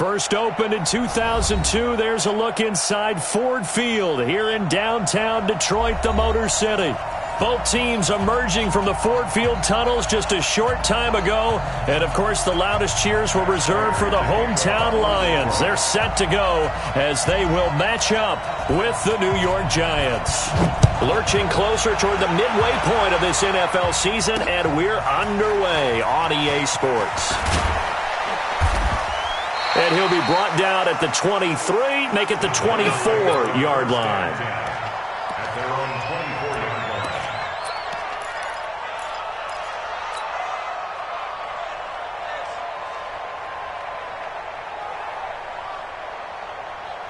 First opened in 2002, there's a look inside Ford Field here in downtown Detroit, the Motor City. Both teams emerging from the Ford Field tunnels just a short time ago. And, of course, the loudest cheers were reserved for the hometown Lions. They're set to go as they will match up with the New York Giants. Lurching closer toward the midway point of this NFL season, and we're underway on EA Sports. And he'll be brought down at the 23, make it the 24-yard line.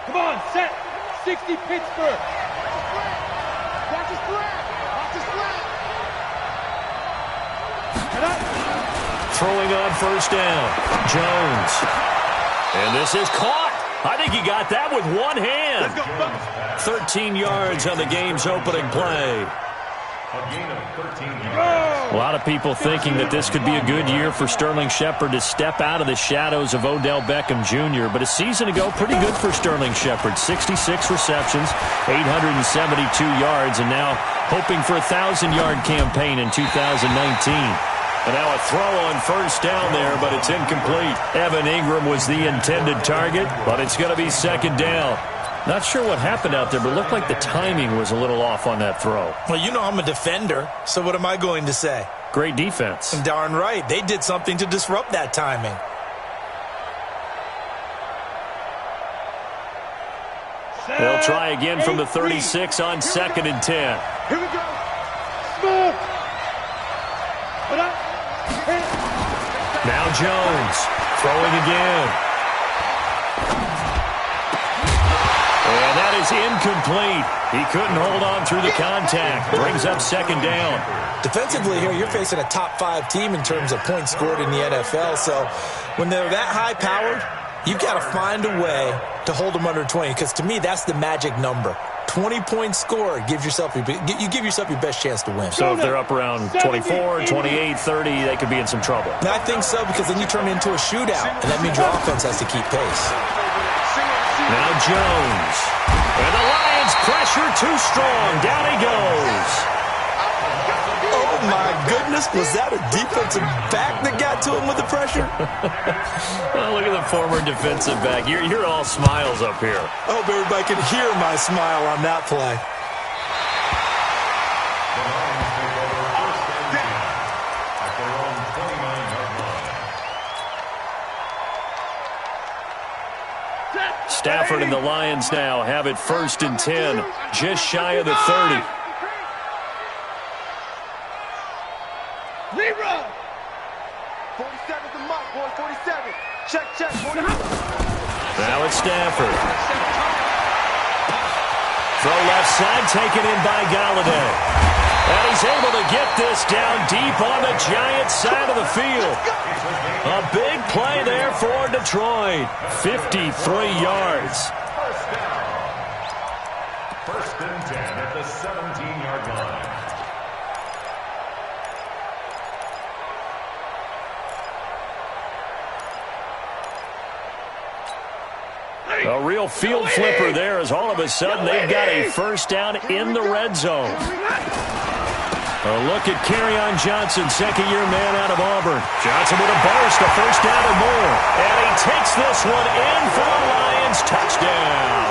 Come on, set. 60 Pittsburgh. Watch his flat. Watch his flat. Throwing on first down. Jones. And this is caught. I think he got that with one hand. 13 yards on the game's opening play. A lot of people thinking that this could be a good year for Sterling Shepard to step out of the shadows of Odell Beckham Jr., but a season ago, pretty good for Sterling Shepard. 66 receptions, 872 yards, and now hoping for a 1,000-yard campaign in 2019. And now a throw on first down there, but it's incomplete. Evan Ingram was the intended target, but it's going to be second down. Not sure what happened out there, but it looked like the timing was a little off on that throw. Well, you know I'm a defender, so what am I going to say? Great defense. Darn right. They did something to disrupt that timing. They'll try again from the 36 on 2nd and 10. Here we go. Small. Now Jones throwing again. And that is incomplete. He couldn't hold on through the contact. Brings up second down. Defensively here, you're facing a top-5 team in terms of points scored in the NFL. So when they're that high-powered, you've got to find a way to hold them under 20. Because to me, that's the magic number. 20 points scored, you give yourself your best chance to win. So if they're up around 24, 28, 30, they could be in some trouble. I think so, because then you turn it into a shootout, and that means your offense has to keep pace. Now Jones. And the Lions pressure too strong. Down he goes. Oh, my goodness. Was that a defensive back that got to him with the pressure? Well, look at the former defensive back. You're all smiles up here. I hope everybody can hear my smile on that play. Stafford and the Lions now have it 1st and 10, just shy of the 30. Leroy. 47's the mark, boy. 47. Check, check. 40. Now it's Stafford. Throw left side, taken in by Galladay. And he's able to get this down deep on the Giants side of the field. A big play there for Detroit. 53 yards. First and 10 at the 17-yard line. A real field flipper there as all of a sudden they've got a first down in the red zone. A look at Kerryon Johnson, second-year man out of Auburn. Johnson with a burst, a first down or more. And he takes this one in for the Lions. Touchdown.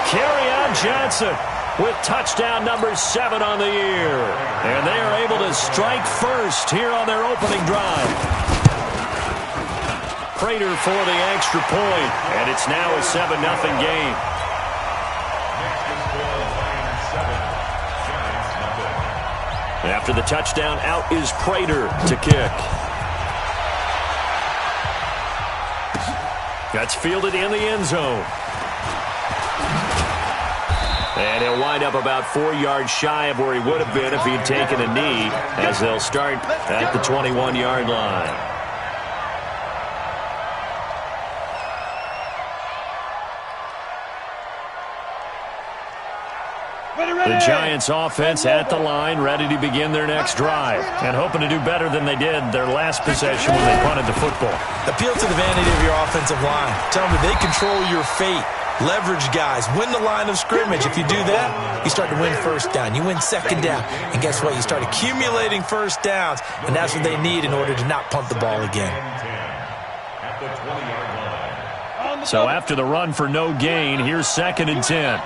Kerryon Johnson with touchdown number 7 on the year. And they are able to strike first here on their opening drive. Prater for the extra point, and it's now a 7-0 game. After the touchdown, out is Prater to kick. That's fielded in the end zone. And he'll wind up about 4 yards shy of where he would have been if he'd taken a knee, as they'll start at the 21-yard line. The Giants offense at the line, ready to begin their next drive, and hoping to do better than they did their last possession when they punted the football. Appeal to the vanity of your offensive line. Tell them they control your fate. Leverage guys. Win the line of scrimmage. If you do that, you start to win first down. You win second down. And guess what? You start accumulating first downs, and that's what they need in order to not punt the ball again. So after the run for no gain, here's 2nd and 10.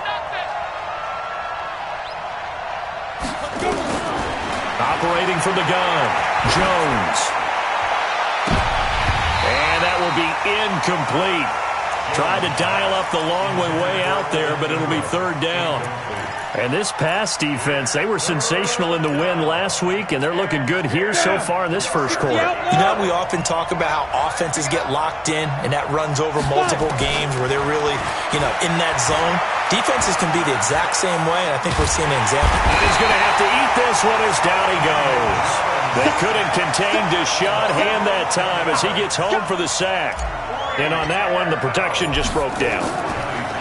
Operating from the gun, Jones. And that will be incomplete. Tried to dial up the long way out there, but it'll be 3rd down. And this pass defense, they were sensational in the win last week, and they're looking good here so far in this first quarter. You know, we often talk about how offenses get locked in, and that runs over multiple games where they're really, in that zone. Defenses can be the exact same way, and I think we're seeing an example. He's going to have to eat this one as down he goes. They couldn't contain Deshaun that time as he gets home for the sack. And on that one, the protection just broke down.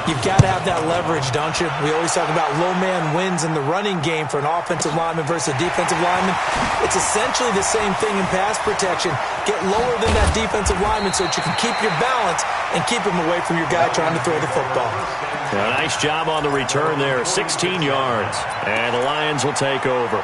You've got to have that leverage, don't you? We always talk about low man wins in the running game for an offensive lineman versus a defensive lineman. It's essentially the same thing in pass protection. Get lower than that defensive lineman so that you can keep your balance and keep him away from your guy trying to throw the football. A nice job on the return there, 16 yards. And the Lions will take over.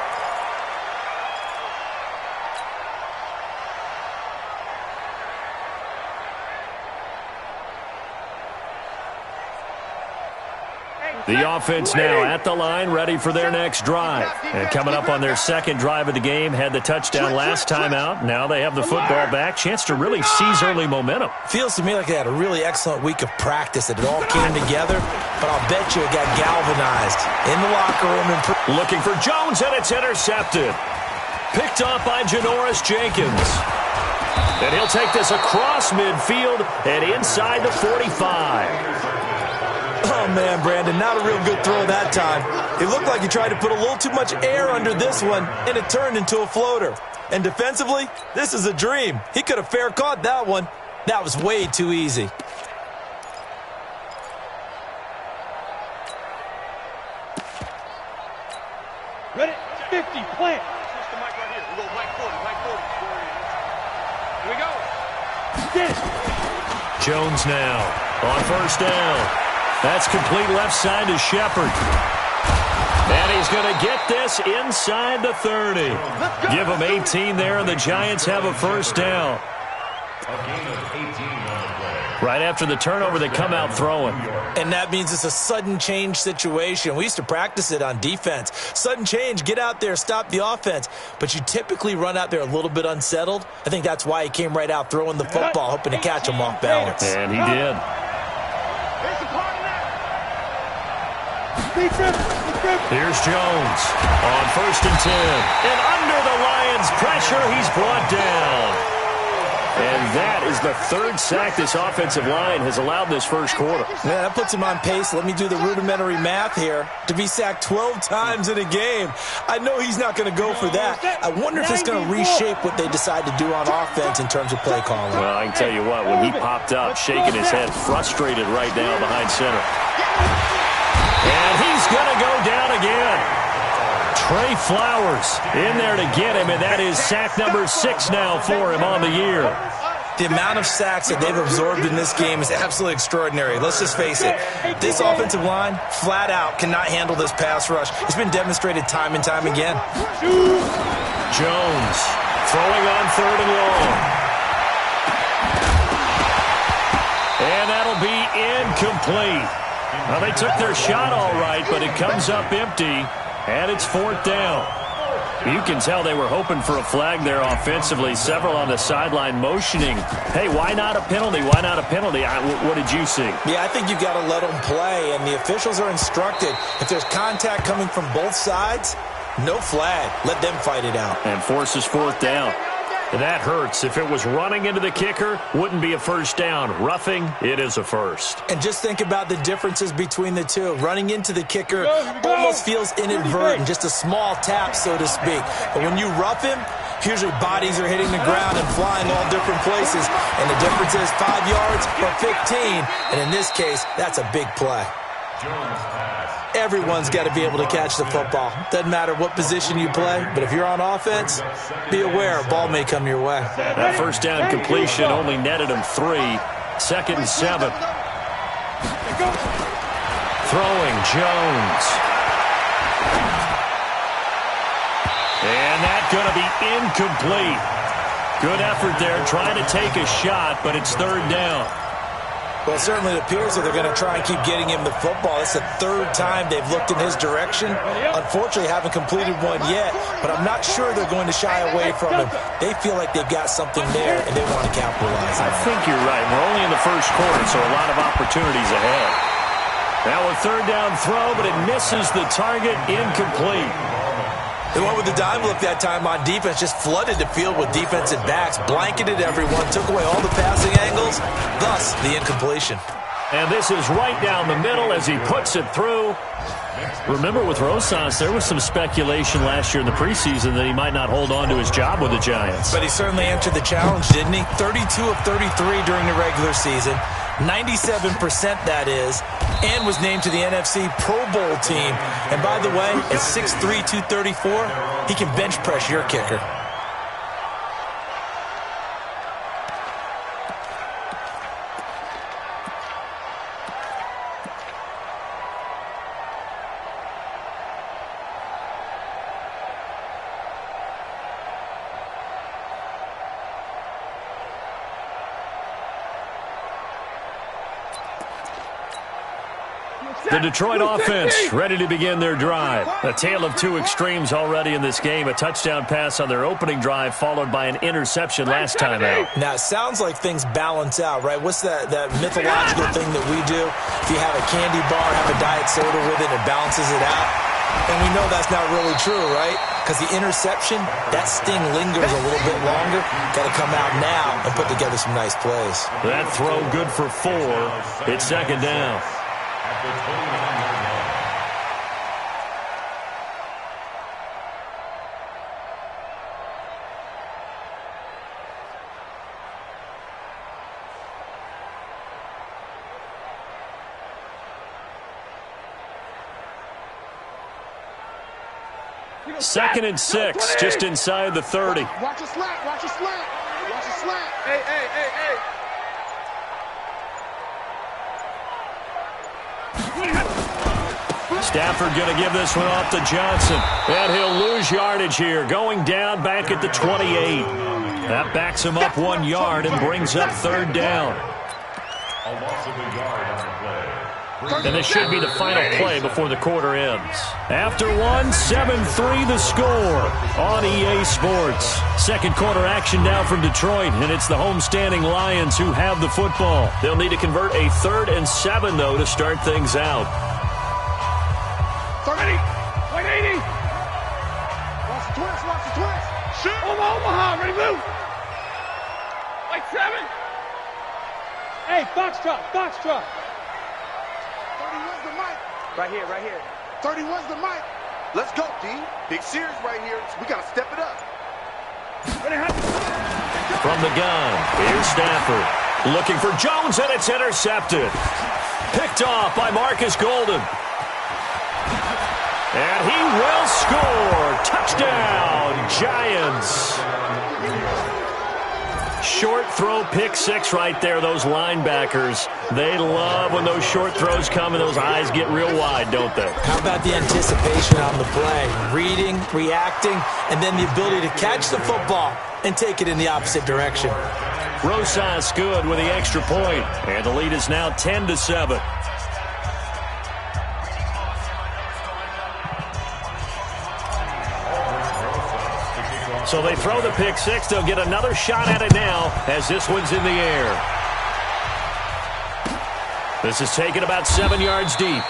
The offense now at the line, ready for their next drive. And coming up on their 2nd drive of the game, had the touchdown last time out. Now they have the football back. Chance to really seize early momentum. Feels to me like they had a really excellent week of practice, that it all came together. But I'll bet you it got galvanized in the locker room. Looking for Jones, and it's intercepted. Picked off by Janoris Jenkins. And he'll take this across midfield and inside the 45. Oh, man, Brandon, not a real good throw that time. It looked like he tried to put a little too much air under this one, and it turned into a floater. And defensively, this is a dream. He could have fair caught that one. That was way too easy. Ready? 50, plant. Switch the mic right here. We go mic 40, mic 40. Here we go. Get it. Jones now on 1st down. That's complete left side to Shepard. And he's going to get this inside the 30. Give him 18 there, and the Giants have a 1st down. Right after the turnover, they come out throwing. And that means it's a sudden change situation. We used to practice it on defense. Sudden change, get out there, stop the offense. But you typically run out there a little bit unsettled. I think that's why he came right out throwing the football, hoping to catch him off balance. And he did. Here's Jones on 1st and 10. And under the Lions' pressure, he's brought down. And that is the 3rd sack this offensive line has allowed this first quarter. Yeah, that puts him on pace. Let me do the rudimentary math here. To be sacked 12 times in a game. I know he's not going to go for that. I wonder if it's going to reshape what they decide to do on offense in terms of play calling. Well, I can tell you what, when he popped up, shaking his head, frustrated right now behind center. And he's going to go down again. Trey Flowers in there to get him, and that is sack number 6 now for him on the year. The amount of sacks that they've absorbed in this game is absolutely extraordinary. Let's just face it. This offensive line, flat out, cannot handle this pass rush. It's been demonstrated time and time again. Jones throwing on 3rd and long. And that'll be incomplete. Well, they took their shot all right, but it comes up empty, and it's 4th down. You can tell they were hoping for a flag there offensively. Several on the sideline motioning, hey, why not a penalty? Why not a penalty? What did you see? Yeah, I think you've got to let them play, and the officials are instructed. If there's contact coming from both sides, no flag. Let them fight it out. And forces 4th down. That hurts. If it was running into the kicker, wouldn't be a 1st down. Roughing, it is a 1st. And just think about the differences between the two. Running into the kicker almost feels inadvertent, just a small tap, so to speak. But when you rough him, usually bodies are hitting the ground and flying all different places. And the difference is 5 yards or 15. And in this case, that's a big play. everyone's got to be able to catch the football. Doesn't matter what position you play, but if you're on offense, be aware a ball may come your way. That first down completion only netted him 3. 2nd and 7. Throwing Jones. And that's going to be incomplete. Good effort there, trying to take a shot, but it's 3rd down. Well, it certainly appears that they're going to try and keep getting him the football. It's the 3rd time they've looked in his direction. Unfortunately, haven't completed one yet, but I'm not sure they're going to shy away from him. They feel like they've got something there, and they want to capitalize on it. I think you're right. We're only in the first quarter, so a lot of opportunities ahead. Now a 3rd down throw, but it misses the target, incomplete. They went with the dime look that time on defense, just flooded the field with defensive backs, blanketed everyone, took away all the passing angles, thus the incompletion. And this is right down the middle as he puts it through. Remember, with Rosas, there was some speculation last year in the preseason that he might not hold on to his job with the Giants. But he certainly answered the challenge, didn't he? 32 of 33 during the regular season, 97% that is, and was named to the NFC Pro Bowl team. And by the way, at 6'3", 234, he can bench press your kicker. The Detroit offense ready to begin their drive. A tale of 2 extremes already in this game. A touchdown pass on their opening drive followed by an interception last time out. Now, it sounds like things balance out, right? What's that mythological thing that we do? If you have a candy bar, have a diet soda with it, it balances it out. And we know that's not really true, right? Because the interception, that sting lingers a little bit longer. Got to come out now and put together some nice plays. That throw good for 4. It's 2nd down. At the 29-yard line. Second and 6, just inside the 30. Watch a slant, watch a slant. Watch a slant. Hey, hey, hey, hey. Stafford going to give this one off to Johnson. And he'll lose yardage here. Going down back at the 28. That backs him up 1 yard and brings up 3rd down. A loss of a yard on the play. And this should be the final play before the quarter ends. After 1, 7-3 the score on EA Sports. Second quarter action now from Detroit, and it's the homestanding Lions who have the football. They'll need to convert a 3rd and 7, though, to start things out. 180. 180. Watch the twist, watch the twist. Shoot. Omaha, ready, move. Like 7. Hey, Foxtrot, Foxtrot. 30 was the mic. Right here, right here. 30 was the mic. Let's go, D. Big series right here. We got to step it up. From the gun, here's Stafford. Looking for Jones, and it's intercepted. Picked off by Marcus Golden. And he will score. Touchdown, Giants. Short throw, pick 6 right there. Those linebackers, they love when those short throws come and those eyes get real wide, don't they? How about the anticipation on the play? Reading, reacting, and then the ability to catch the football and take it in the opposite direction. Rosas good with the extra point, and the lead is now 10-7. So they throw the pick 6. They'll get another shot at it now as this one's in the air. This is taken about 7 yards deep.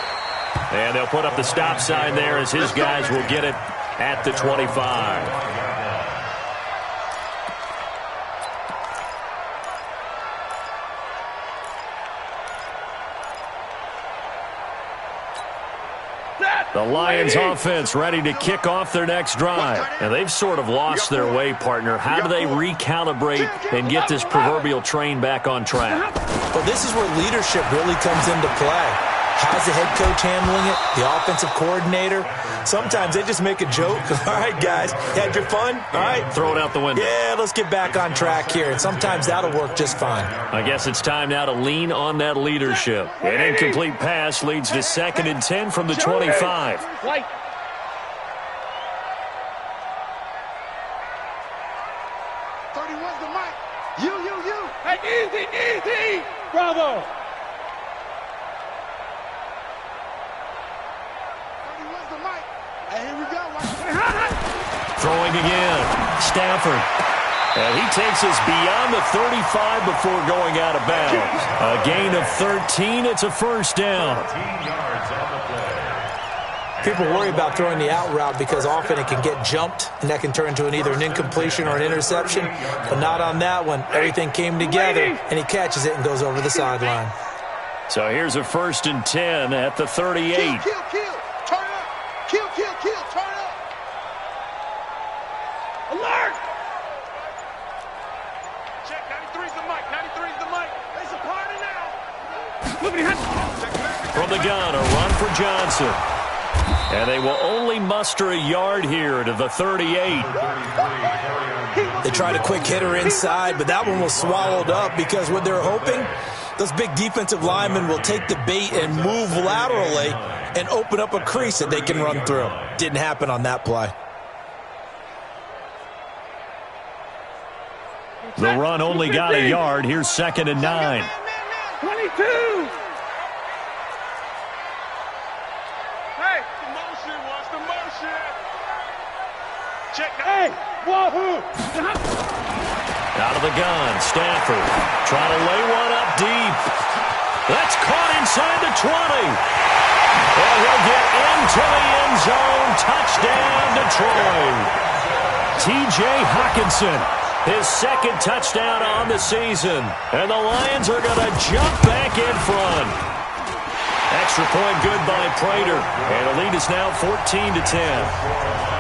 And they'll put up the stop sign there as his guys will get it at the 25. The Lions offense ready to kick off their next drive. And they've sort of lost their way, partner. How do they recalibrate and get this proverbial train back on track? Well, this is where leadership really comes into play. How's the head coach handling it? The offensive coordinator? Sometimes they just make a joke. All right, guys, had your fun? All right. Throw it out the window. Yeah, let's get back on track here. And sometimes that'll work just fine. I guess it's time now to lean on that leadership. An incomplete pass leads to 2nd and 10 from the 25. White. Hey, easy! Bravo! Hey, here we go. Throwing again. Stafford. And he takes us beyond the 35 before going out of bounds. A gain of 13. It's a first down. 13 yards on the play. People worry about throwing the out route because often it can get jumped, and that can turn into either an incompletion or an interception. But not on that one. Everything came together, and he catches it and goes over the sideline. So here's a 1st and 10 at the 38. Kill. Turn up. Kill. Turn up. Alert! Check, 93's the mic. There's a party now. From the gun, a run for Johnson. And they will only muster a yard here to the 38. They tried a quick hitter inside, but that one was swallowed up because what they're hoping, those big defensive linemen will take the bait and move laterally and open up a crease that they can run through. Didn't happen on that play. The run only got a yard. Here's 2nd and 9. 22! Hey, watch the motion. Check. Hey, wahoo! Out of the gun, Stafford trying to lay one up deep. That's caught inside the 20. And he'll get into the end zone. Touchdown, Detroit. T.J. Hockenson, his 2nd touchdown on the season. And the Lions are going to jump back in front. Extra point good by Prater. And the lead is now 14-10.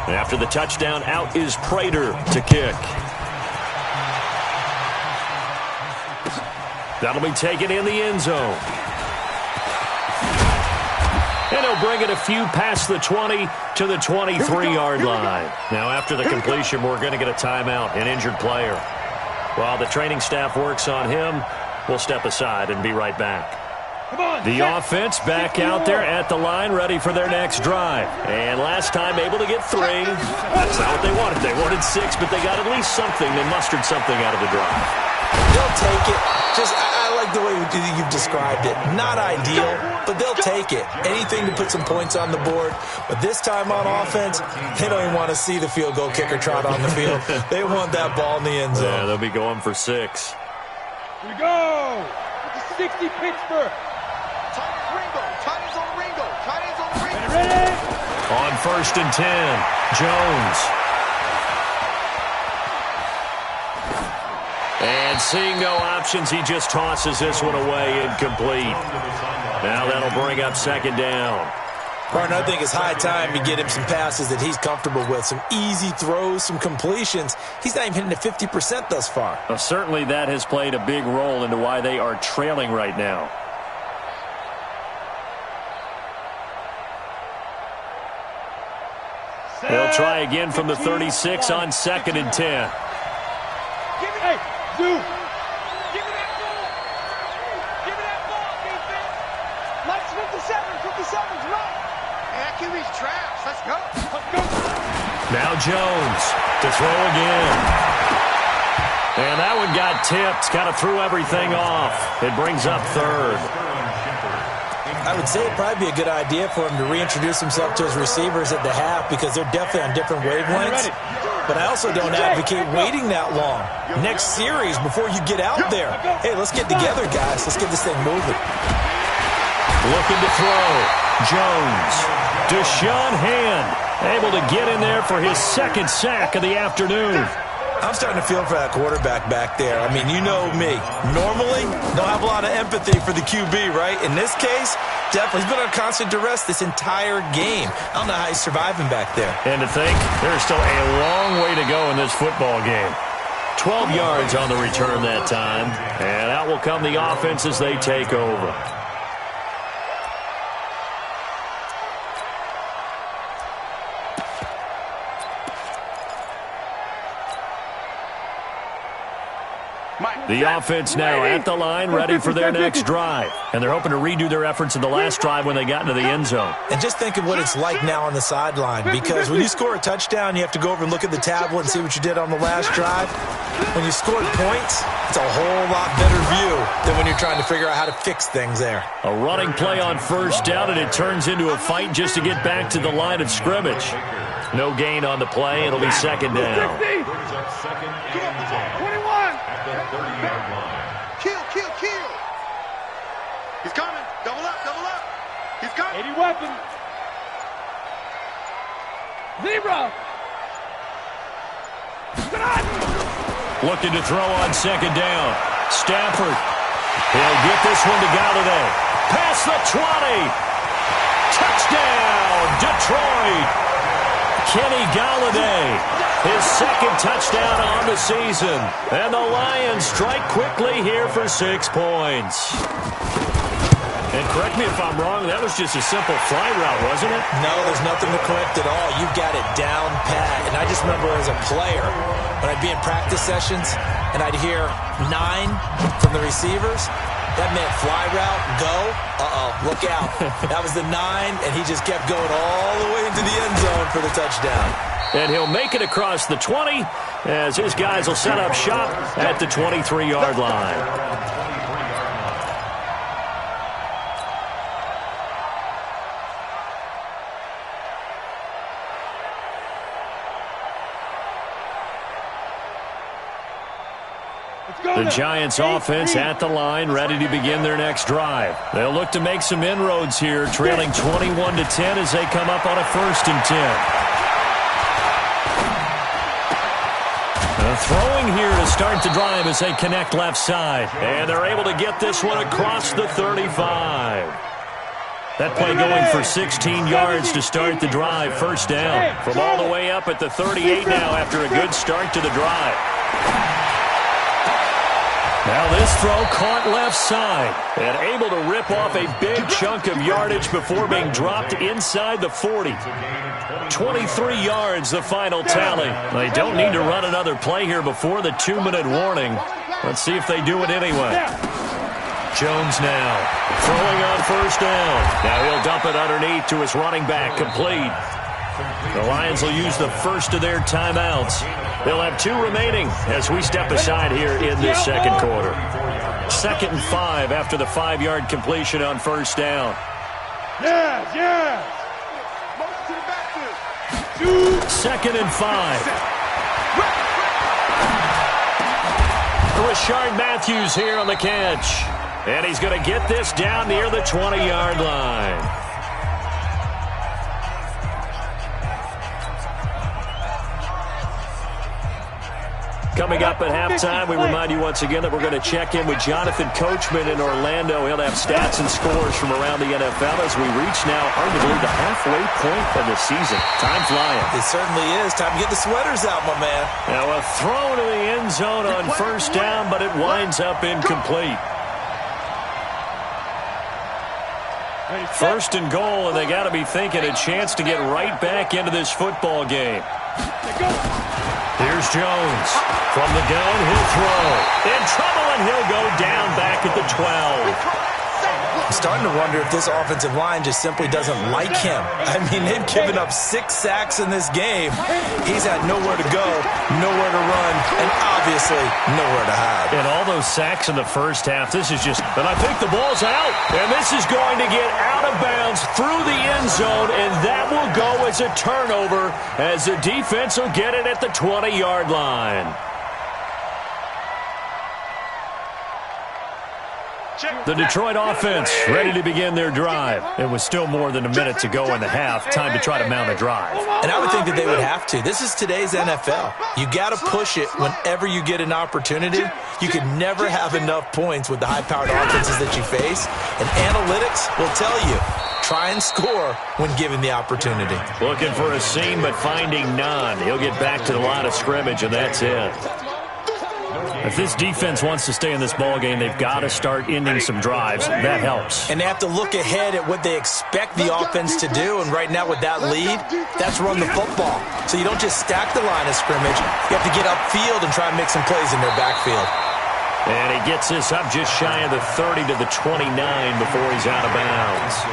After the touchdown, out is Prater to kick. That'll be taken in the end zone. And he'll bring it a few past the 20 to the 23-yard line. Now, after the completion, we're going to get a timeout, an injured player. While the training staff works on him, we'll step aside and be right back. The offense back out there at the line, ready for their next drive. And last time able to get 3. That's not what they wanted. They wanted 6, but they got at least something. They mustered something out of the drive. They'll take it. I like the way you've described it. Not ideal, but they'll take it. Anything to put some points on the board. But this time on offense, they don't even want to see the field goal kicker trot on the field. They want that ball in the end zone. Yeah, they'll be going for 6. Here we go. 60 Pittsburgh. Ready? On 1st and 10, Jones. And seeing no options, he just tosses this one away incomplete. Now that'll bring up 2nd down. Partner, I think it's high time to get him some passes that he's comfortable with. Some easy throws, some completions. He's not even hitting the 50% thus far. Well, certainly that has played a big role into why they are trailing right now. They'll try again from the 36 on 2nd and 10. Hey, Zoo. Give me that ball. Give me that ball, defense. Let's 57's right. Hey, that QB's trash. Let's go. Now Jones to throw again. And that one got tipped. Kind of threw everything off. It brings up 3rd. I would say it'd probably be a good idea for him to reintroduce himself to his receivers at the half because they're definitely on different wavelengths. But I also don't advocate waiting that long. Next series, before you get out there, hey, let's get together, guys. Let's get this thing moving. Looking to throw. Jones. Deshaun Hand able to get in there for his 2nd sack of the afternoon. I'm starting to feel for that quarterback back there. I mean, you know me. Normally, don't have a lot of empathy for the QB, right? In this case, definitely. He's been under constant duress this entire game. I don't know how he's surviving back there. And to think, there's still a long way to go in this football game. 12 yards on the return that time. And out will come the offense as they take over. The offense now at the line, ready for their next drive. And they're hoping to redo their efforts in the last drive when they got into the end zone. And just think of what it's like now on the sideline, because when you score a touchdown, you have to go over and look at the tablet and see what you did on the last drive. When you scored points, it's a whole lot better view than when you're trying to figure out how to fix things there. A running play on first down, and it turns into a fight just to get back to the line of scrimmage. No gain on the play. It'll be second down. 21. Kill. He's coming. Double up. He's coming. 80 weapon. Zebra. Looking to throw on second down. Stafford. He'll get this one to Galladay. Past the 20. Touchdown, Detroit. Kenny Galladay, his second touchdown on the season. And the Lions strike quickly here for 6 points. And correct me if I'm wrong, that was just a simple fly route, wasn't it? No, there's nothing to correct at all. You got it down pat. And I just remember as a player, when I'd be in practice sessions and I'd hear 9 from the receivers, that meant fly route, go, look out. That was the 9, and he just kept going all the way into the end zone for the touchdown. And he'll make it across the 20 as his guys will set up shop at the 23-yard line. The Giants offense at the line, ready to begin their next drive. They'll look to make some inroads here, trailing 21-10 as they come up on a 1st and 10. Throwing here to start the drive as they connect left side. And they're able to get this one across the 35. That play going for 16 yards to start the drive. 1st down from all the way up at the 38 now after a good start to the drive. Now this throw caught left side and able to rip off a big chunk of yardage before being dropped inside the 40. 23 yards, the final tally. They don't need to run another play here before the 2-minute warning. Let's see if they do it anyway. Jones now throwing on 1st down. Now he'll dump it underneath to his running back, complete. The Lions will use the first of their timeouts. They'll have 2 remaining as we step aside here in this second quarter. 2nd and 5 after the 5-yard completion on 1st down. Yes. 2nd and 5. Rashard Matthews here on the catch. And he's going to get this down near the 20-yard line. Coming up at halftime, we remind you once again that we're going to check in with Jonathan Coachman in Orlando. He'll have stats and scores from around the NFL as we reach now arguably the halfway point of the season. Time flying. It certainly is. Time to get the sweaters out, my man. Now a throw to the end zone on 1st down, but it winds up incomplete. 1st and goal, and they got to be thinking a chance to get right back into this football game. Here's Jones from the gun. He'll throw. In trouble, and he'll go down back at the 12. I'm starting to wonder if this offensive line just simply doesn't like him. I mean, they've given up 6 sacks in this game. He's had nowhere to go, nowhere to run, and obviously nowhere to hide. And all those sacks in the first half, this is just, and I think the ball's out. And this is going to get out of bounds through the end zone, and that will go as a turnover as the defense will get it at the 20-yard line. The Detroit offense ready to begin their drive. It was still more than a minute to go in the half. Time to try to mount a drive. And I would think that they would have to. This is today's NFL. You got to push it whenever you get an opportunity. You can never have enough points with the high-powered offenses that you face. And analytics will tell you, try and score when given the opportunity. Looking for a seam, but finding none. He'll get back to the line of scrimmage, and that's it. If this defense wants to stay in this ballgame, they've got to start ending some drives. That helps. And they have to look ahead at what they expect the offense to do. And right now with that lead, that's run the football. So you don't just stack the line of scrimmage. You have to get upfield and try and make some plays in their backfield. And he gets this up just shy of the 30 to the 29 before he's out of bounds.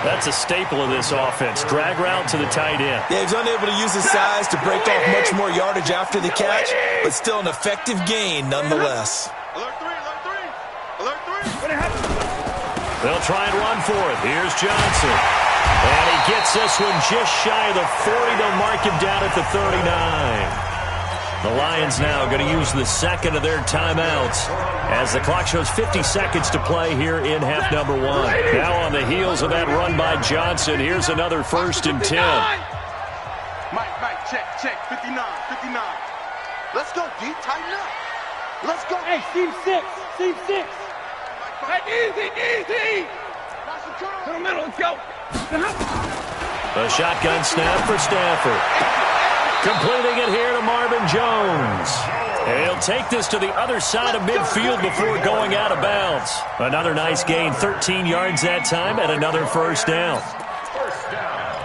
That's a staple of this offense. Drag route to the tight end. Yeah, he's unable to use his size to break off much more yardage after the catch, but still an effective gain nonetheless. Alert three. Alert three. They'll try and run for it. Here's Johnson. And he gets this one just shy of the 40. They'll mark him down at the 39. The Lions now going to use the second of their timeouts as the clock shows 50 seconds to play here in half number one. Now on the heels of that run by Johnson, here's another 1st and 10. Mike, check, 59. Let's go, D, tighten up. Let's go. Hey, seam six. Hey, easy. To the middle, let's go. A shotgun snap for Stafford. Completing it here to Marvin Jones. And he'll take this to the other side of midfield before going out of bounds. Another nice gain, 13 yards that time, and another 1st down. First down.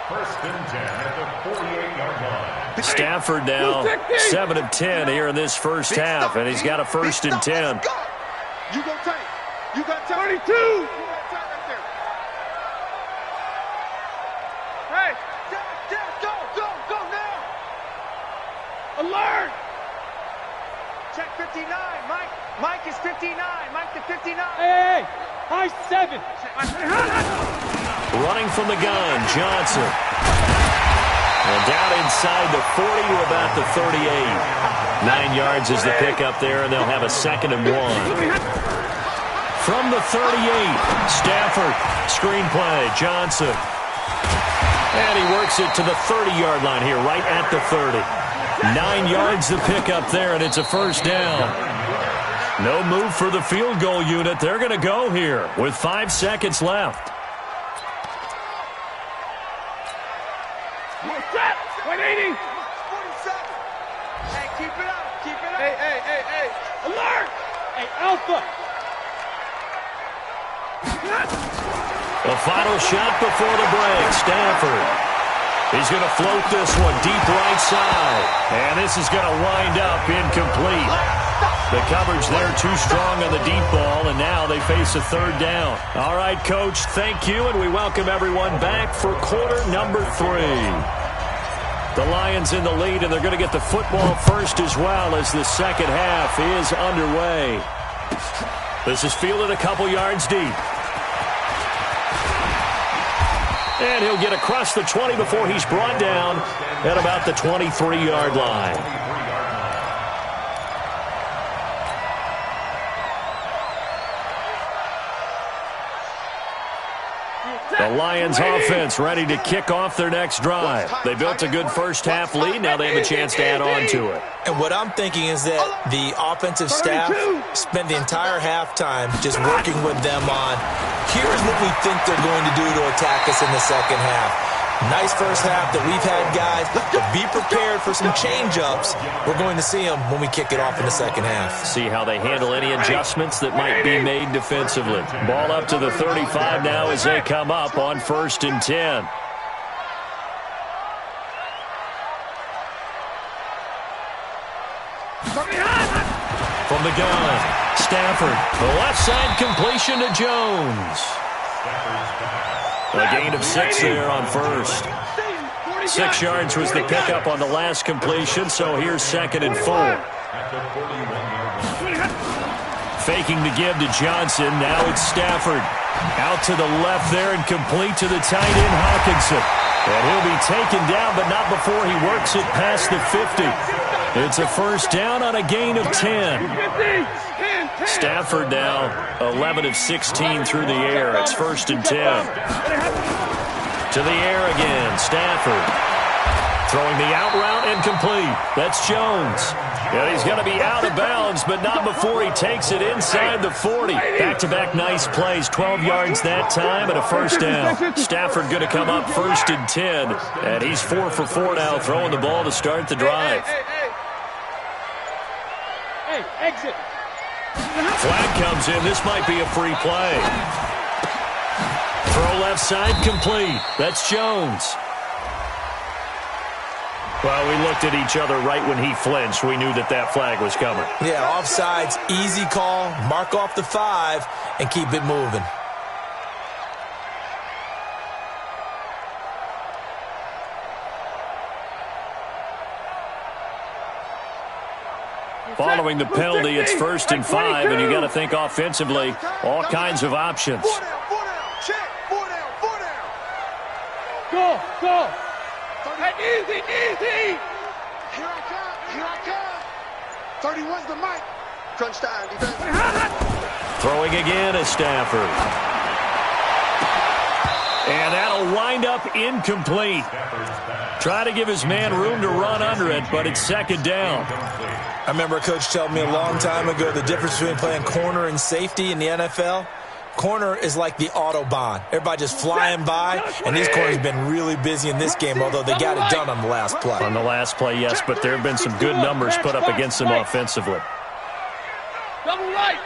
1st and 10 at the 48-yard line. Stafford now 7 of 10 here in this first half, and he's got a 1st and 10. You go tight. You got 32. Alert! Check 59. Mike is 59. Mike to 59. Hey! High 7. Running from the gun, Johnson. And down inside the 40 to about the 38. 9 yards is the pickup there, and they'll have a 2nd and 1. From the 38, Stafford. Screen play, Johnson. And he works it to the 30-yard line here, right at the 30. 9 yards the pickup there, and it's a 1st down. No move for the field goal unit. They're going to go here with 5 seconds left. 180. 47. Hey, keep it up. Hey. Alert! Hey, Alpha. The final shot before the break, Stafford. He's going to float this one deep right side. And this is going to wind up incomplete. The coverage there too strong on the deep ball, and now they face a 3rd down. All right, Coach, thank you, and we welcome everyone back for quarter number 3. The Lions in the lead, and they're going to get the football first as well as the second half is underway. This is fielded a couple yards deep. And he'll get across the 20 before he's brought down at about the 23-yard line. The Lions offense ready to kick off their next drive. They built a good first half lead. Now they have a chance to add on to it. And what I'm thinking is that the offensive staff spent the entire halftime just working with them on, here's what we think they're going to do to attack us in the second half. Nice first half that we've had, guys, but be prepared for some change-ups. We're going to see them when we kick it off in the second half. See how they handle any adjustments that might be made defensively. Ball up to the 35 now as they come up on 1st and 10. From the gun, Stafford. The left side completion to Jones. A gain of 6 there on 1st. 6 yards was the pickup on the last completion, so here's 2nd and 4. Faking the give to Johnson. Now it's Stafford. Out to the left there and complete to the tight end, Hawkinson. And he'll be taken down, but not before he works it past the 50. It's a first down on a gain of 10. Stafford now 11 of 16 through the air. It's 1st and 10. To the air again. Stafford throwing the out route incomplete. That's Jones. And he's going to be out of bounds, but not before he takes it inside the 40. Back-to-back nice plays. 12 yards that time and a first down. Stafford going to come up 1st and 10. And he's 4 for 4 now, throwing the ball to start the drive. Hey, exit. Flag comes in. This might be a free play. Throw left side complete. That's Jones. Well, we looked at each other right when he flinched. We knew that that flag was coming. Yeah, offsides, easy call. Mark off the 5 and keep it moving. Following the penalty, it's 1st and 5, and you got to think offensively, all kinds of options. 4 down, check, 4 down, 4 down. Go. Hey, easy. Here I come. 31's the mic. Crunch time, defense. Throwing again is Stafford. And that'll wind up incomplete. Try to give his man room to run under it, but it's 2nd down. I remember a coach telling me a long time ago the difference between playing corner and safety in the NFL. Corner is like the Autobahn. Everybody just flying by, and these corners have been really busy in this game, although they got it done on the last play. On the last play, yes, but there have been some good numbers put up against them offensively. Double right.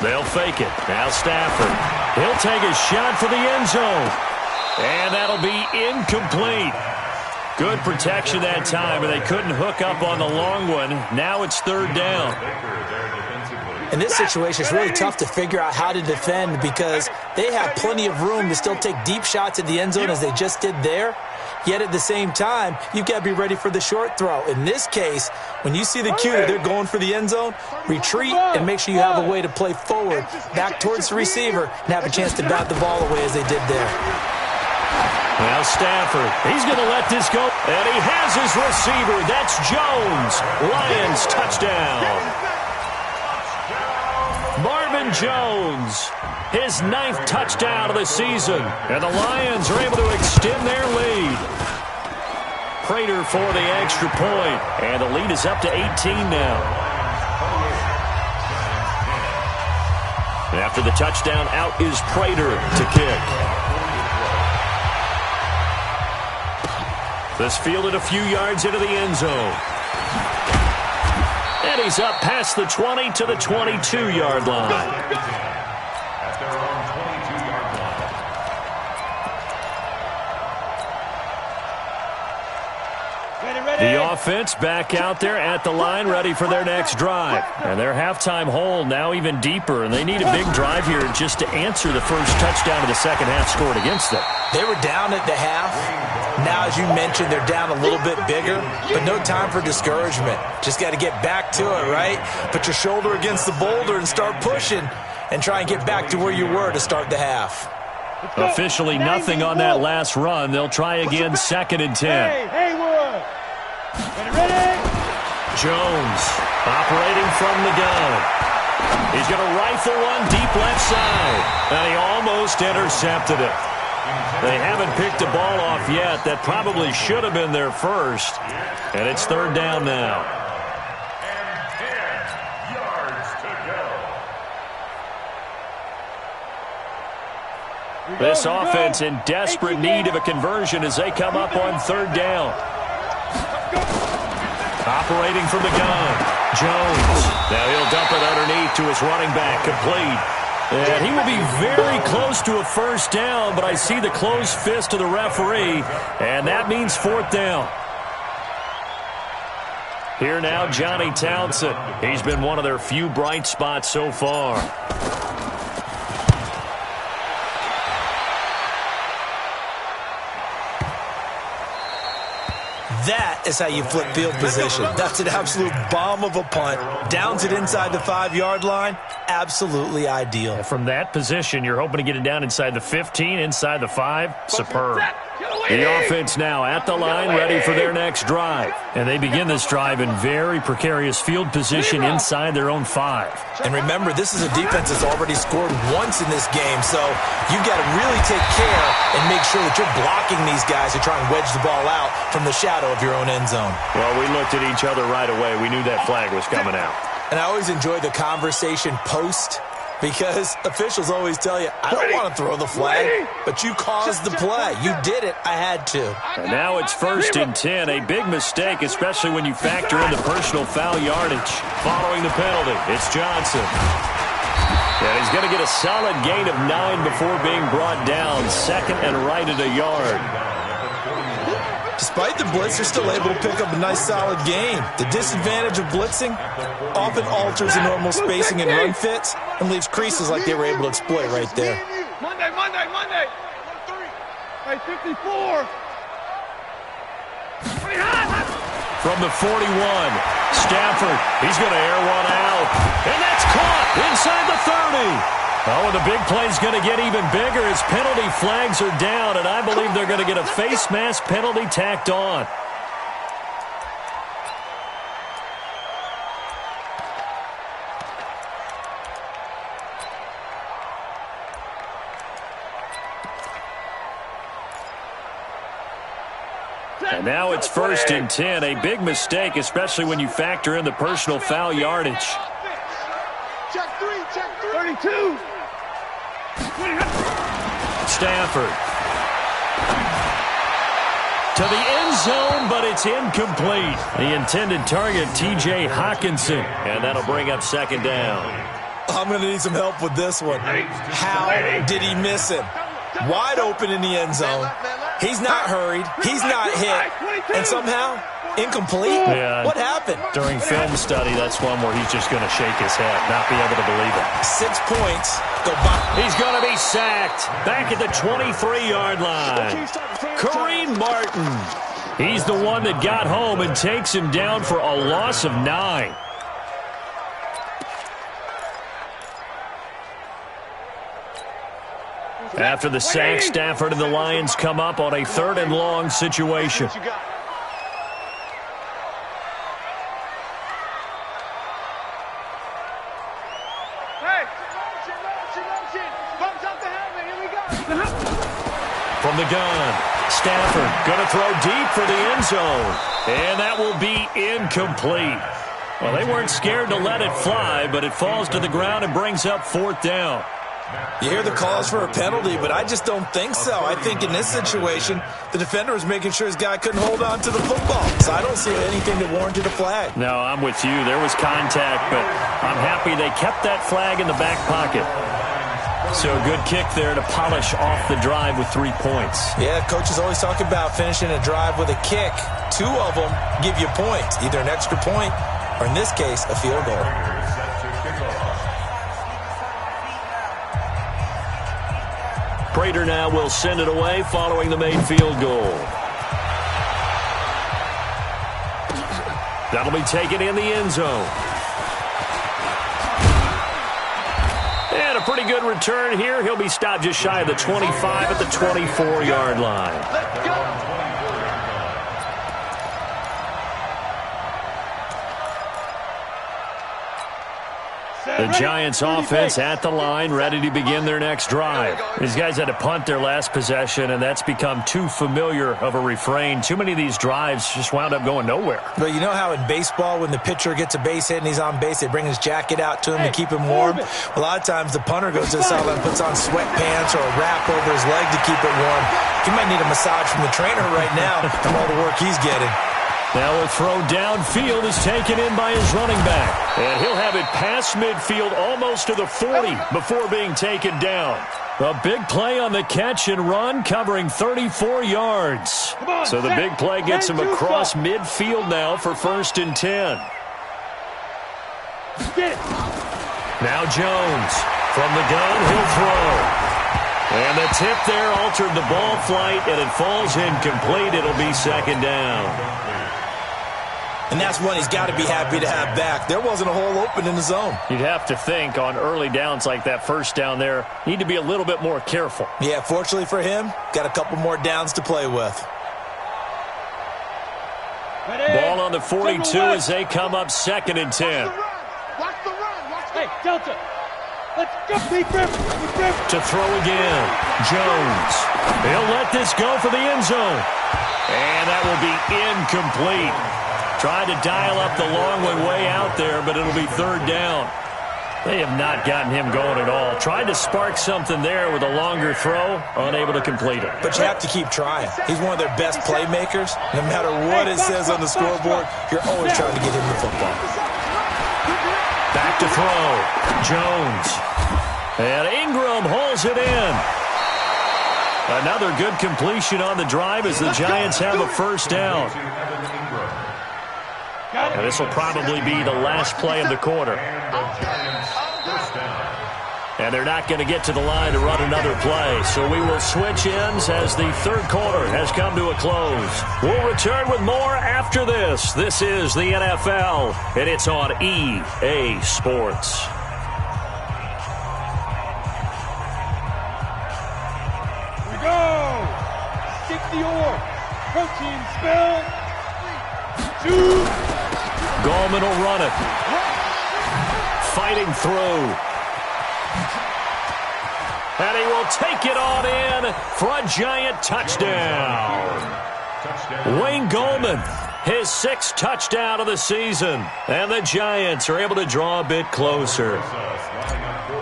They'll fake it. Now Stafford. He'll take a shot for the end zone. And that'll be incomplete. Good protection that time, but they couldn't hook up on the long one. Now it's 3rd down. In this situation, it's really tough to figure out how to defend because they have plenty of room to still take deep shots at the end zone as they just did there. Yet at the same time, you've got to be ready for the short throw. In this case, when you see the cue that they're going for the end zone, retreat and make sure you have a way to play forward, back towards the receiver, and have a chance to bat the ball away as they did there. Now Stafford, he's going to let this go. And he has his receiver. That's Jones. Lions touchdown. Marvin Jones, his 9th touchdown of the season. And the Lions are able to extend their lead. Prater for the extra point. And the lead is up to 18 now. And after the touchdown, out is Prater to kick. This fielded a few yards into the end zone. And he's up past the 20 to the 22-yard line. At their own 22-yard line. The offense back out there at the line, ready for their next drive. And their halftime hole now even deeper, and they need a big drive here just to answer the first touchdown of the second half scored against them. They were down at the half. Now, as you mentioned, they're down a little bit bigger, but no time for discouragement. Just got to get back to it, right? Put your shoulder against the boulder and start pushing and try and get back to where you were to start the half. Officially nothing on that last run. They'll try again, 2nd and 10. Hey, Haywood. Ready? Jones operating from the gun. He's going to rifle one deep left side, and he almost intercepted it. They haven't picked the ball off yet. That probably should have been their first. And it's 3rd down now. And 10 yards to go. This offense in desperate need of a conversion as they come up on 3rd down. Operating from the gun. Jones. Now he'll dump it underneath to his running back. Complete. And he will be very close to a first down, but I see the closed fist of the referee, and that means 4th down. Here now, Johnny Townsend. He's been one of their few bright spots so far. That is how you flip field position. That's an absolute bomb of a punt. Downs it inside the 5-yard line. Absolutely ideal. And from that position, you're hoping to get it down inside the 15, inside the 5. Superb. The offense now at the line, ready for their next drive. And they begin this drive in very precarious field position inside their own 5. And remember, this is a defense that's already scored once in this game, so you've got to really take care and make sure that you're blocking these guys to try and wedge the ball out from the shadow of your own end zone. Well, we looked at each other right away. We knew that flag was coming out. And I always enjoy the conversation post, because officials always tell you, I don't want to throw the flag, but you caused the play. You did it. I had to. And now it's 1st and 10. A big mistake, especially when you factor in the personal foul yardage. Following the penalty, it's Johnson. And he's going to get a solid gain of 9 before being brought down. 2nd and right at a yard. Despite the blitz, they're still able to pick up a nice, solid gain. The disadvantage of blitzing often alters the normal spacing and run fits and leaves creases like they were able to exploit right there. Monday. Hey, 54. From the 41, Stafford, he's going to air one out. And that's caught inside the 30. Oh, and the big play's going to get even bigger as penalty flags are down, and I believe they're going to get a face mask penalty tacked on. And now it's 1st and 10. A big mistake, especially when you factor in the personal foul yardage. Check 3. 32. Stafford. To the end zone, but it's incomplete. The intended target, T.J. Hawkinson. And that'll bring up 2nd down. I'm going to need some help with this one. How did he miss him? Wide open in the end zone. He's not hurried. He's not hit. And somehow, incomplete? Yeah. What happened? During film study, that's one where he's just going to shake his head, not be able to believe it. 6 points. Go by. He's going to be sacked. Back at the 23-yard line. Kareem Martin. He's the one that got home and takes him down for a loss of 9. After the sack, Stafford and the Lions come up on a 3rd and long situation. From the gun, Stafford going to throw deep for the end zone. And that will be incomplete. Well, they weren't scared to let it fly, but it falls to the ground and brings up 4th down. You hear the calls for a penalty, but I just don't think so. I think in this situation, the defender was making sure his guy couldn't hold on to the football. So I don't see anything that warranted a flag. No, I'm with you. There was contact, but I'm happy they kept that flag in the back pocket. So a good kick there to polish off the drive with 3 points. Yeah, coaches always talk about finishing a drive with a kick. 2 of them give you points, either an extra point or, in this case, a field goal. Prater now will send it away following the made field goal. That'll be taken in the end zone. And a pretty good return here. He'll be stopped just shy of the 25 at the 24-yard line. Let's go. The Giants offense at the line, ready to begin their next drive. These guys had to punt their last possession, and that's become too familiar of a refrain. Too many of these drives just wound up going nowhere. But you know how in baseball, when the pitcher gets a base hit and he's on base, they bring his jacket out to him to keep him warm? A lot of times the punter goes to the sideline and puts on sweatpants or a wrap over his leg to keep it warm. He might need a massage from the trainer right now from all the work he's getting. Now a throw downfield is taken in by his running back. And he'll have it past midfield almost to the 40 before being taken down. A big play on the catch and run, covering 34 yards. So the big play gets him across midfield now for 1st and 10. Now Jones. From the gun, he'll throw. And the tip there altered the ball flight, and it falls incomplete. It'll be second down. And that's one he's got to be happy to have back. There wasn't a hole open in the zone. You'd have to think on early downs like that first down there, need to be a little bit more careful. Yeah, fortunately for him, got a couple more downs to play with. Ball on the 42 as they come up 2nd and 10. Watch the run. Hey, Delta. Let's go. To throw again. Jones. He'll let this go for the end zone. And that will be incomplete. Tried to dial up the long way out there, but it'll be 3rd down. They have not gotten him going at all. Tried to spark something there with a longer throw, unable to complete it. But you have to keep trying. He's one of their best playmakers. No matter what it says on the scoreboard, you're always trying to get him the football. Back to throw. Jones. And Ingram holds it in. Another good completion on the drive as the Giants have a 1st down. And this will probably be the last play of the quarter. And they're not going to get to the line to run another play. So we will switch ends as the 3rd quarter has come to a close. We'll return with more after this. This is the NFL, and it's on EA Sports. Here we go. Stick the oar. Protein spill. 2. Gallman will run it. Fighting through. And he will take it on in for a Giant touchdown. Wayne Gallman, his 6th touchdown of the season. And the Giants are able to draw a bit closer.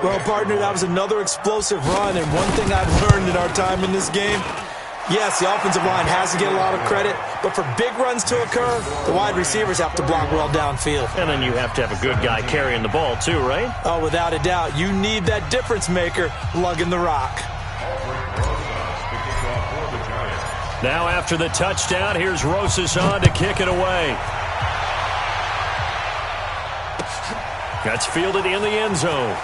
Well, partner, that was another explosive run. And one thing I've learned in our time in this game, yes, the offensive line has to get a lot of credit, but for big runs to occur, the wide receivers have to block well downfield. And then you have to have a good guy carrying the ball too, right? Oh, without a doubt. You need that difference maker lugging the rock. Now after the touchdown, here's Rosas on to kick it away. That's fielded in the end zone.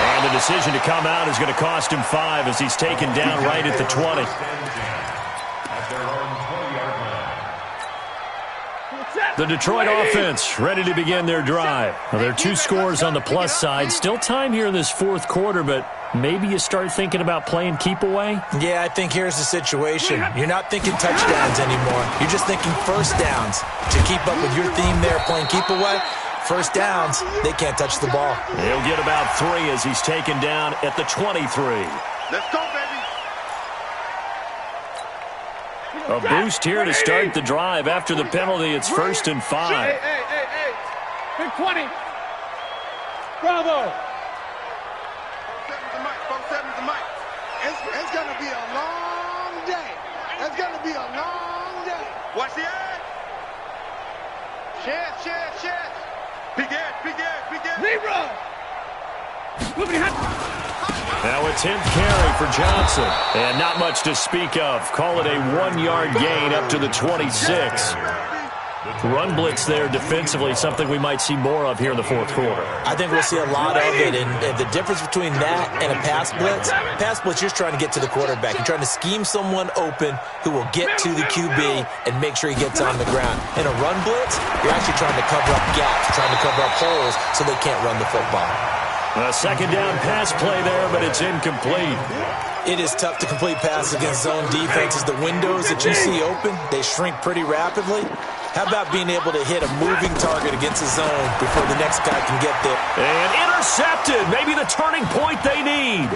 And the decision to come out is going to cost him 5 as he's taken down right at the 20. The Detroit offense ready to begin their drive. Well, there are 2 scores on the plus side. Still time here in this 4th quarter, but maybe you start thinking about playing keep away? Yeah, I think here's the situation. You're not thinking touchdowns anymore. You're just thinking 1st downs. To keep up with your theme there, playing keep away, 1st downs, they can't touch the ball. He'll get about 3 as he's taken down at the 23. Let's go, baby. A boost here to start the drive. After the penalty, it's 1st and 5. Hey. Big 20. Bravo. 4-7's the mic. It's going to be a long day. It's going to be a long day. Watch the edge. Chance. Peek it. Libra. Now a 10th carry for Johnson. And not much to speak of. Call it a 1-yard gain up to the 26. Run blitz there defensively, something we might see more of here in the 4th quarter. I think we'll see a lot of it, and the difference between that and a pass blitz, you're just trying to get to the quarterback. You're trying to scheme someone open who will get to the QB and make sure he gets on the ground. In a run blitz, you're actually trying to cover up gaps, trying to cover up holes so they can't run the football. A 2nd down pass play there, but it's incomplete. It is tough to complete passes against zone defenses. The windows that you see open, they shrink pretty rapidly. How about being able to hit a moving target against the zone before the next guy can get there? And intercepted. Maybe the turning point they need.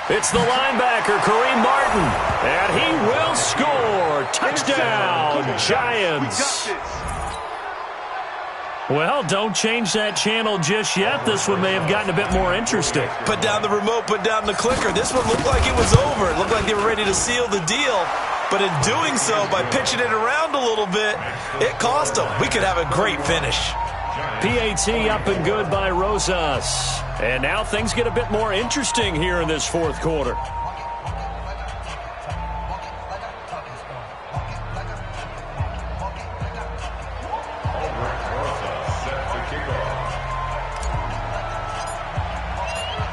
It's the linebacker, Kareem Martin. And he will score. Touchdown, Giants. Well, don't change that channel just yet. This one may have gotten a bit more interesting. Put down the remote, put down the clicker. This one looked like it was over. It looked like they were ready to seal the deal. But in doing so, by pitching it around a little bit, it cost them. We could have a great finish. PAT up and good by Rosas. And now things get a bit more interesting here in this 4th quarter.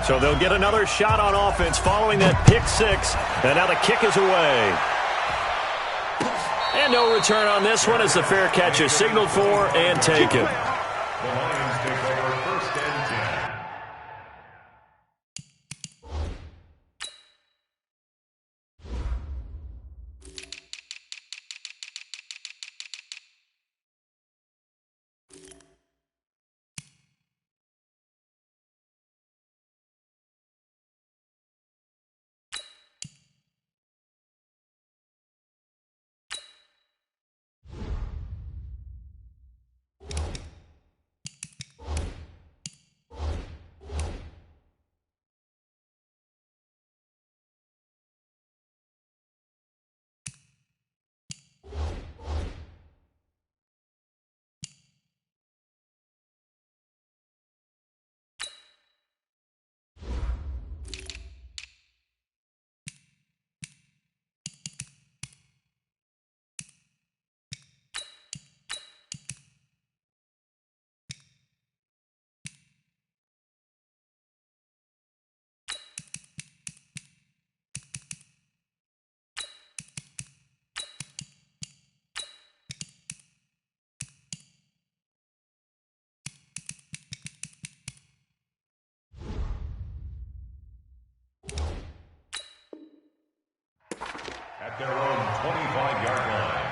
So they'll get another shot on offense following that pick six. And now the kick is away. And no return on this one as the fair catch is signaled for and taken. The Lions take over 1st and 10. At their own 25-yard line.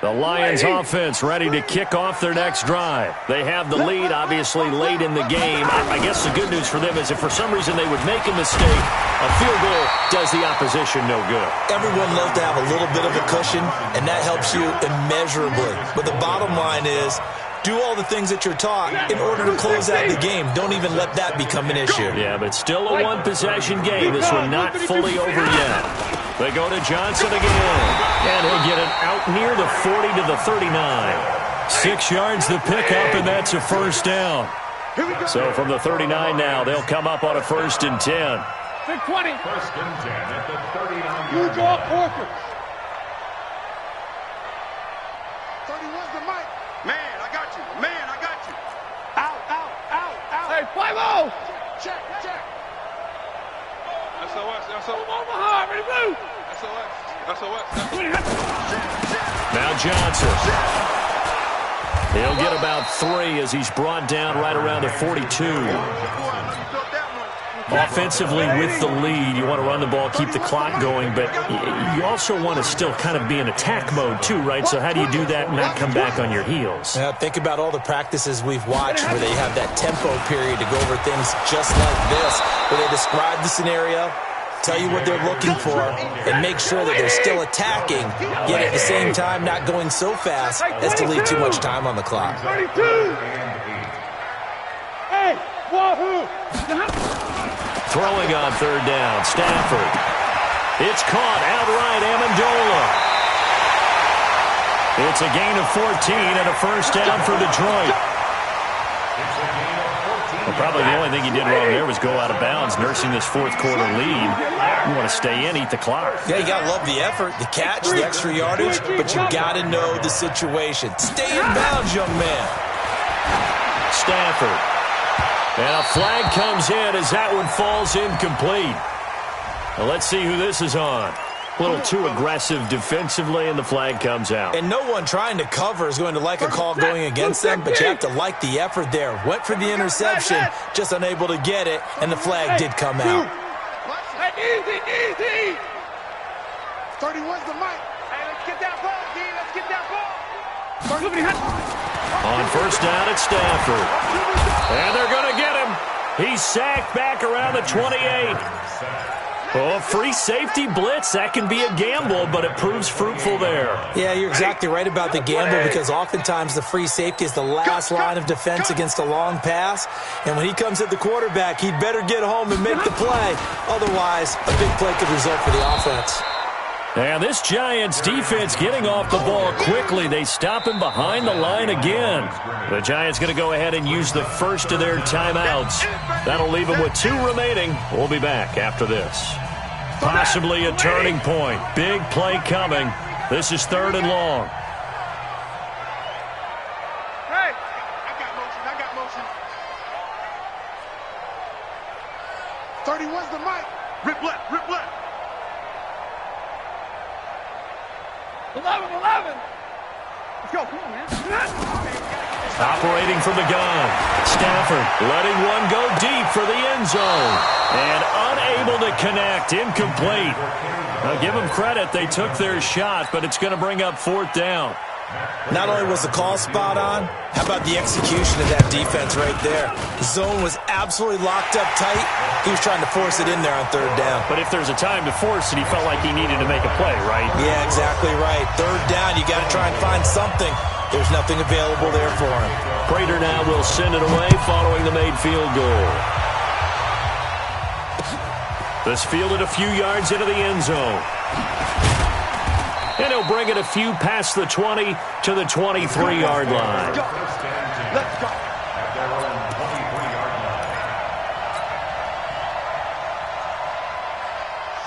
The Lions offense ready to kick off their next drive. They have the lead, obviously, late in the game. I guess the good news for them is if for some reason they would make a mistake, a field goal does the opposition no good. Everyone loves to have a little bit of a cushion, and that helps you immeasurably. But the bottom line is, do all the things that you're taught in order to close out the game. Don't even let that become an issue. Yeah, but still a one-possession game. This one not fully over yet. They go to Johnson again. And he'll get it out near the 40 to the 39. 6 yards the pickup, and that's a first down. So from the 39 now, they'll come up on a 1st and 10. 20. 1st and 10 at the 39-yard line. You draw Porter. 31's the mic. Man, I got you. Man, I got you. Out. Hey, 5-0. Check. SOS. Omaha, ready, blue. SOS. Now Johnson. He'll get about 3 as he's brought down right around the 42. Offensively with the lead, you want to run the ball, keep the clock going, but you also want to still kind of be in attack mode too, right? So how do you do that and not come back on your heels? Think about all the practices we've watched where they have that tempo period to go over things just like this, where they describe the scenario, tell you what they're looking for, and make sure that they're still attacking, yet at the same time not going so fast as to leave too much time on the clock. 32. Hey, wahoo. Throwing on 3rd down, Stafford. It's caught outright, Amendola. It's a gain of 14 and a first down for Detroit. Well, probably the only thing he did wrong there was go out of bounds, nursing this 4th quarter lead. You want to stay in, eat the clock. Yeah, you got to love the effort, the catch, the extra yardage, but you got to know the situation. Stay in bounds, young man. Stafford. And a flag comes in as that one falls incomplete. Well, let's see who this is on. A little too aggressive defensively, and the flag comes out. And no one trying to cover is going to like a call going against them, but you have to like the effort there. Went for the interception, just unable to get it, and the flag did come out. Easy. 31's the mic. Hey, let's get that ball, D. Let's get that ball. On 1st down, it's Stafford. And they're going to get him. He's sacked back around the 28. Oh, free safety blitz. That can be a gamble, but it proves fruitful there. Yeah, you're exactly right about the gamble because oftentimes the free safety is the last line of defense against a long pass. And when he comes at the quarterback, he'd better get home and make the play. Otherwise, a big play could result for the offense. And this Giants defense getting off the ball quickly. They stop him behind the line again. The Giants going to go ahead and use the first of their timeouts. That'll leave them with 2 remaining. We'll be back after this. Possibly a turning point. Big play coming. This is 3rd and long. 31's the mic. Rip left, rip left. 11. Let's go. Come on, man. Operating from the gun. Stafford letting one go deep for the end zone. And unable to connect. Incomplete. Now give them credit. They took their shot, but it's going to bring up 4th down. Not only was the call spot on, how about the execution of that defense right there? The zone was absolutely locked up tight. He was trying to force it in there on 3rd down. But if there's a time to force it, he felt like he needed to make a play, right? Yeah, exactly right. 3rd down, you got to try and find something. There's nothing available there for him. Prater now will send it away following the made field goal. This fielded a few yards into the end zone. And he'll bring it a few past the 20 to the 23-yard line. Let's go.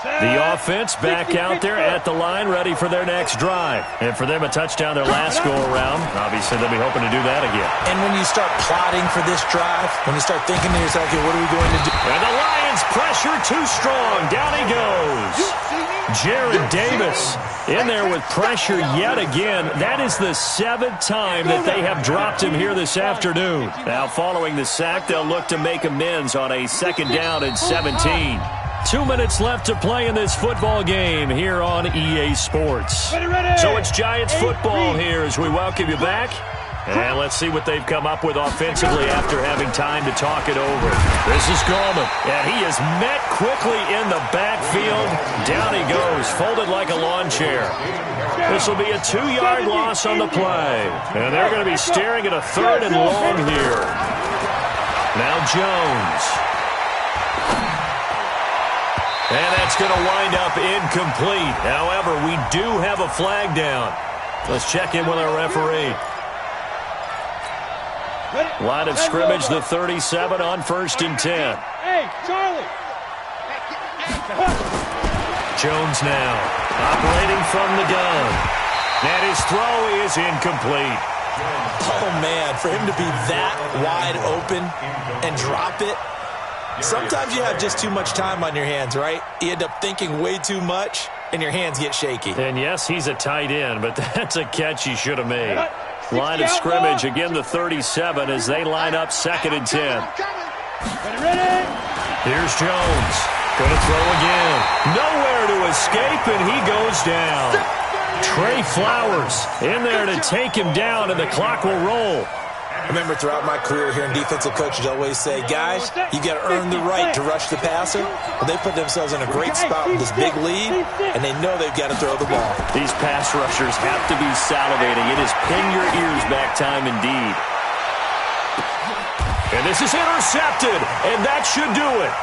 The offense back out there at the line, ready for their next drive. And for them, a touchdown their last go-around. Obviously, they'll be hoping to do that again. And when you start plotting for this drive, when you start thinking to yourself, okay, what are we going to do? And the Lions pressure too strong. Down he goes. Jared Davis in there with pressure yet again. That is the 7th time that they have dropped him here this afternoon. Now, following the sack, they'll look to make amends on a 2nd down and 17. 2 minutes left to play in this football game here on EA Sports. So it's Giants football here as we welcome you back. And let's see what they've come up with offensively after having time to talk it over. This is Gallman, and he is met quickly in the backfield. Down he goes, folded like a lawn chair. This will be a 2-yard loss on the play. And they're going to be staring at a 3rd and long here. Now Jones. And that's going to wind up incomplete. However, we do have a flag down. Let's check in with our referee. Line of scrimmage, the 37 on 1st and 10. Hey, Charlie. Jones now operating from the gun. And his throw is incomplete. Oh, man, for him to be that wide open and drop it, sometimes you have just too much time on your hands, right? You end up thinking way too much, and your hands get shaky. And yes, he's a tight end, but that's a catch he should have made. Line of scrimmage, again the 37 as they line up 2nd and 10. Here's Jones. Going to throw again. Nowhere to escape, and he goes down. Trey Flowers in there to take him down, and the clock will roll. I remember throughout my career hearing defensive coaches always say, guys, you got to earn the right to rush the passer. Well, they put themselves in a great spot with this big lead, and they know they've got to throw the ball. These pass rushers have to be salivating. It is pin your ears back time indeed. And this is intercepted, and that should do it.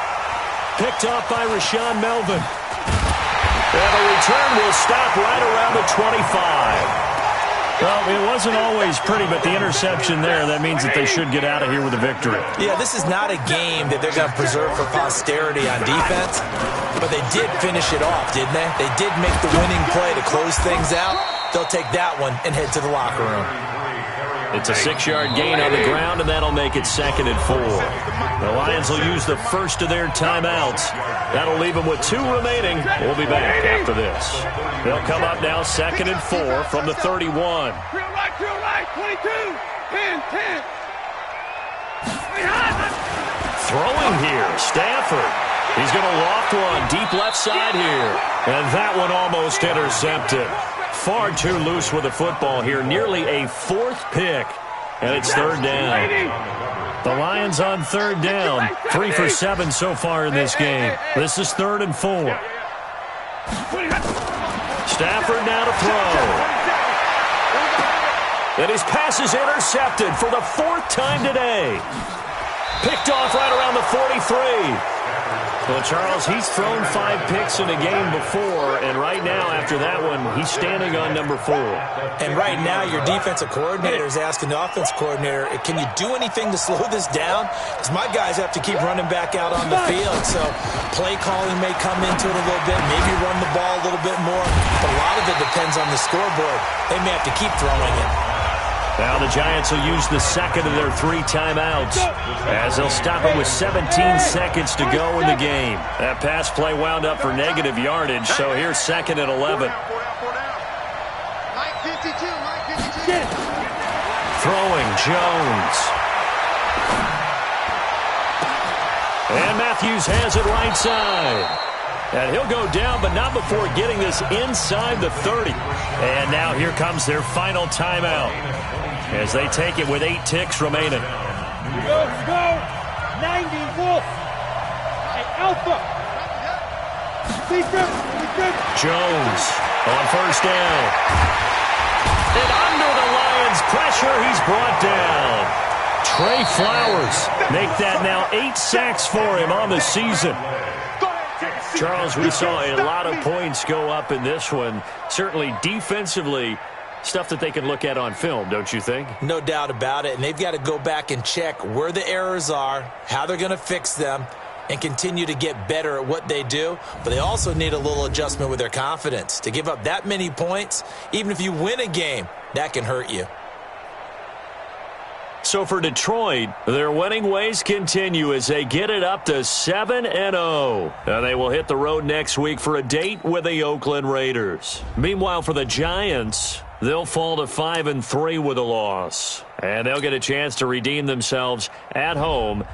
Picked off by Rashawn Melvin. And the return will stop right around the 25. Well, it wasn't always pretty, but the interception there, that means that they should get out of here with a victory. Yeah, this is not a game that they're going to preserve for posterity on defense, but they did finish it off, didn't they? They did make the winning play to close things out. They'll take that one and head to the locker room. It's a 6-yard gain on the ground, and that'll make it 2nd and 4. The Lions will use the first of their timeouts. That'll leave them with 2 remaining. We'll be back after this. They'll come up now 2nd and 4 from the 31. Drill right, 22, 10. Throwing here, Stafford. He's going to loft one deep left side here. And that one almost intercepted. Far too loose with the football here. Nearly a 4th pick. And it's 3rd down. The Lions on 3rd down. 3 for 7 so far in this game. This is 3rd and 4. Stafford now to throw. And his pass is intercepted for the 4th time today. Picked off right around the 43. Well, Charles, he's thrown 5 picks in a game before, and right now, after that one, he's standing on number 4. And right now, your defensive coordinator is asking the offensive coordinator, can you do anything to slow this down? Because my guys have to keep running back out on the field, so play calling may come into it a little bit, maybe run the ball a little bit more, but a lot of it depends on the scoreboard. They may have to keep throwing it. Now the Giants will use the second of their 3 timeouts as they'll stop it with 17 seconds to go in the game. That pass play wound up for negative yardage, so here's 2nd and 11. Throwing Jones. And Matthews has it right side. And he'll go down, but not before getting this inside the 30. And now here comes their final timeout as they take it with 8 ticks remaining. Go, 90 Wolf. Hey, Alpha. Jones on 1st down. And under the Lions' pressure, he's brought down. Trey Flowers make that now 8 sacks for him on the season. Charles, we saw a lot of points go up in this one. Certainly defensively, stuff that they can look at on film, don't you think? No doubt about it. And they've got to go back and check where the errors are, how they're going to fix them, and continue to get better at what they do. But they also need a little adjustment with their confidence. To give up that many points, even if you win a game, that can hurt you. So for Detroit, their winning ways continue as they get it up to 7-0. And they will hit the road next week for a date with the Oakland Raiders. Meanwhile, for the Giants, they'll fall to 5-3 with a loss. And they'll get a chance to redeem themselves at home